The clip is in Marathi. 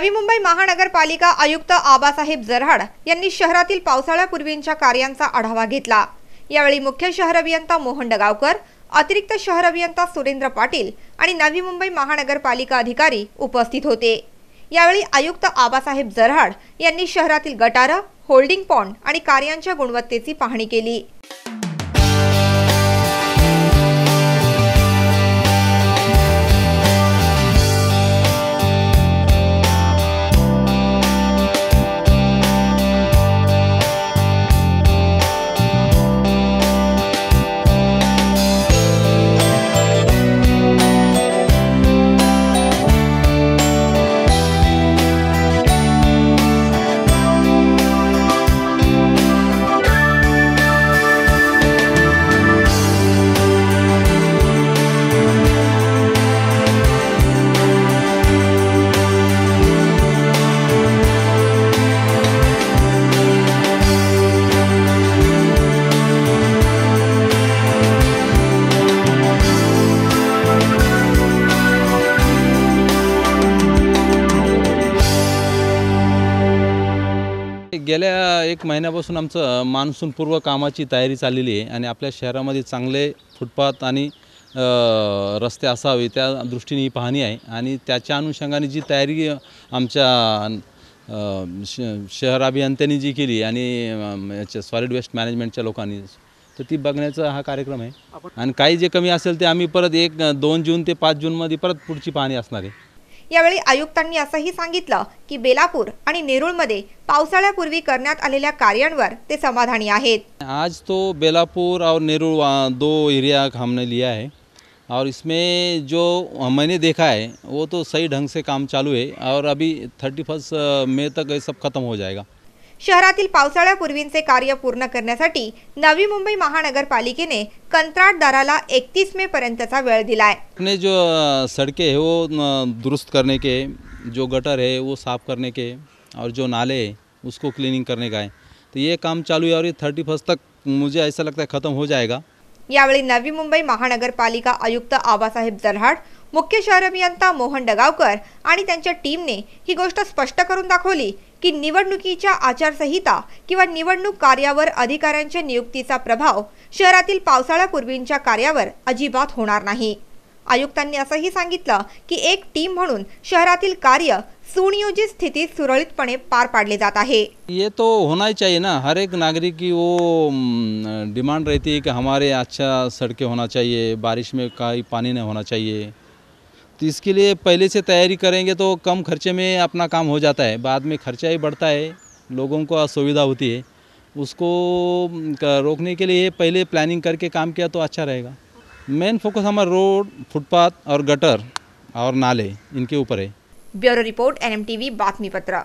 नवी मुंबई महानगरपालिका आयुक्त आबासाहेब जरहाड यांनी शहरातील पावसाळ्यापूर्वींच्या कार्यांचा आढावा घेतला। यावेळी मुख्य शहर अभियंता मोहन डगावकर, अतिरिक्त शहर अभियंता सुरेंद्र पाटील आणि नवी मुंबई महानगरपालिका अधिकारी उपस्थित होते। यावेळी आयुक्त आबासाहेब जरहाड यांनी शहरातील गटार, होल्डिंग पॉन्ड आणि कार्यांच्या गुणवत्तेची पाहणी केली। गेल्या एक महिन्यापासून आमचं मान्सून पूर्व कामाची तयारी चाललेली आहे आणि आपल्या शहरामध्ये चांगले फुटपाथ आणि रस्ते असावे त्या दृष्टीने ही पाहणी आहे आणि त्याच्या अनुषंगाने जी तयारी आमच्या शहर अभियंत्यांनी जी केली आणि याच्या सॉलिड वेस्ट मॅनेजमेंटच्या लोकांनी तर ती बघण्याचा हा कार्यक्रम आहे आणि काही जे कमी असेल ते आम्ही परत 2 जून ते 5 जूनमध्ये परत पुढची पाहणी असणार आहे। यावेळी आयुक्तांनी असंही सांगितलं की बेलापूर आणि नेरूळमध्ये पावसाळ्यापूर्वी करण्यात आलेल्या कार्यांवर ते समाधानी आहेत। आज तो बेलापुर और नेरूल 2 एरिया हमने लिया है और इसमें जो मैंने देखा है वो तो सही ढंग से काम चालू है और अभी 31 मई तक ये सब खत्म हो जाएगा। शहरातील पावसाळ्यापूर्वींचे कार्य पूर्ण करण्यासाठी नवी मुंबई महानगरपालिकेने कंत्राटदाराला 31 मे पर्यंतचा वेळ दिलाय। अपने जो सड़कें है वो दुरुस्त करने के, जो गटर है वो साफ करने के और जो नाले है उसको क्लीनिंग करने का है, तो ये काम चालू है और ये 31 तक मुझे ऐसा लगता है ख़त्म हो जाएगा। यावेळी नवी मुंबई महानगरपालिका आयुक्त आबासाहेब जरहाड, मुख्य शहर अभियंता मोहन डगावकर आणि त्यांच्या टीमने ही गोष्ट स्पष्ट करून दाखवली की निवडणुकीच्या आचारसंहिता किंवा निवडणूक कार्यावर अधिकाऱ्यांच्या नियुक्तीचा प्रभाव शहरातील पावसाळ्यापूर्वींच्या कार्यावर अजिबात होणार नाही। आयुक्तांनी असंही सांगितलं की एक टीम म्हणून शहरातील कार्य सुनियोजित स्थितीत सुरळीतपणे पार पाडले जात आहे। ये तो होना ही चाहिए ना, हर एक नागरिक की वो डिमांड रहती है कि हमारे अच्छा सड़कें होना चाहिए, बारिश में कोई पानी नहीं होना चाहिए, तो इसके लिए पहले से तैयारी करेंगे तो कम खर्चे में अपना काम हो जाता है। बाद में खर्चा ही बढ़ता है, लोगों को असुविधा होती है, उसको रोकने के लिए पहले प्लानिंग करके काम किया तो अच्छा रहेगा। मेन फोकस हमारा रोड, फुटपाथ और गटर और नाले इनके ऊपर है। ब्यूरो रिपोर्ट NMTV बातमीपत्र।